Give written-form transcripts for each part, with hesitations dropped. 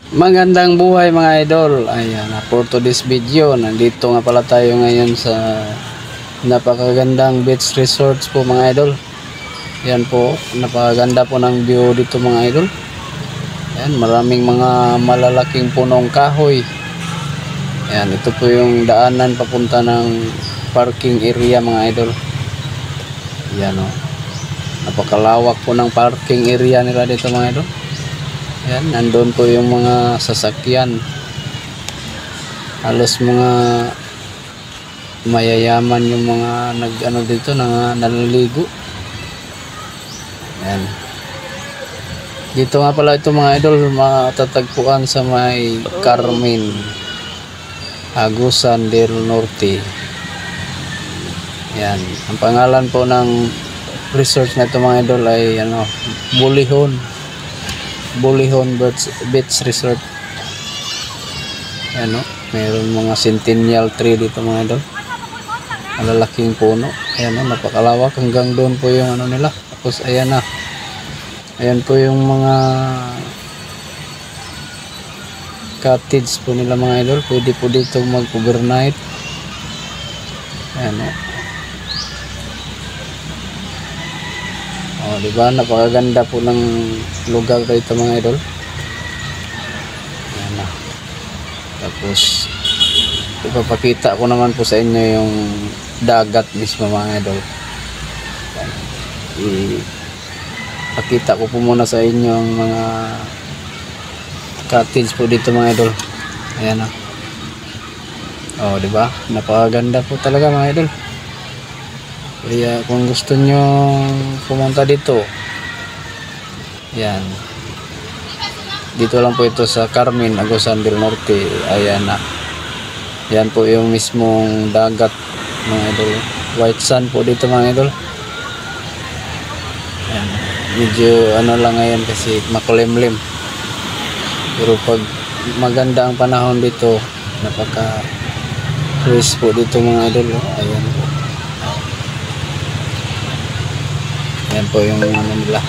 Magandang buhay mga idol. Ayan, for today's video, nandito nga pala tayo ngayon sa napakagandang beach resorts po mga idol. Ayan po, napakaganda po ng view dito mga idol. Ayan, maraming mga malalaking punong kahoy. Ayan, ito po yung daanan papunta ng parking area mga idol. Ayan o, napakalawak po ng parking area nila dito mga idol. Ayan, nandun po yung mga sasakyan. Halos mga mayayaman yung mga nag-ano dito, naliligo. Ayan. Dito nga pala ito mga idol, matatagpuan sa may Carmen, Agusan del Norte. Ayan. Ang pangalan po ng resort na ito mga idol ay Bulihon Beach Resort. Ano, mayroon mga centennial tree dito mga idol. Malalaking puno. Ayan o, napakalawak hanggang doon po yung ano nila. Tapos ayan na. Ayan po yung mga cottage po nila mga idol. Pwede po dito mag-overnight. Ayan o. Oh, diba? Napakaganda po ng lugar dito mga idol. Ayan na. Tapos ipapakita ko naman po sa inyo yung dagat mismo mga idol. Ipakita ko po muna sa inyo ang mga cottage po dito mga idol. Ayan na. Oh, diba? Napakaganda po talaga mga idol. Kaya kung gusto nyo pumunta dito, yan, dito lang po ito sa Carmen, Agusan del Norte. Ayan na, yan po yung mismong dagat mga idol. White sand po dito mga idol. Yan. Medyo ano lang ngayon kasi makulimlim, pero pag maganda ang panahon dito, napaka fresh po dito mga idol. Ayan po. Yan po yung ano nila,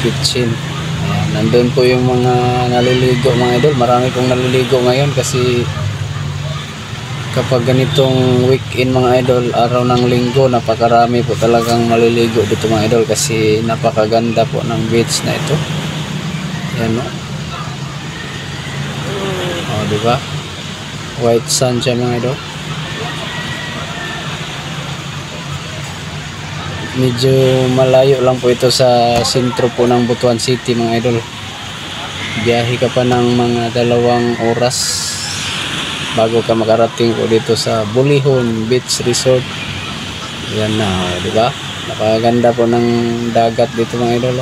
kitchen. Ayan, nandun po yung mga naliligo mga idol. Marami pong naliligo ngayon kasi kapag ganitong weekend mga idol, araw ng linggo, napakarami po talagang maliligo dito mga idol kasi napakaganda po ng beach na ito. Yan o. O, diba? White sand siya mga idol. Medyo malayo lang po ito sa sentro po ng Butuan City mga idol. Biyahe ka pa ng mga 2 oras bago ka makarating po dito sa Bulihon Beach Resort. Yan na, di ba? Napakaganda po ng dagat dito mga idol.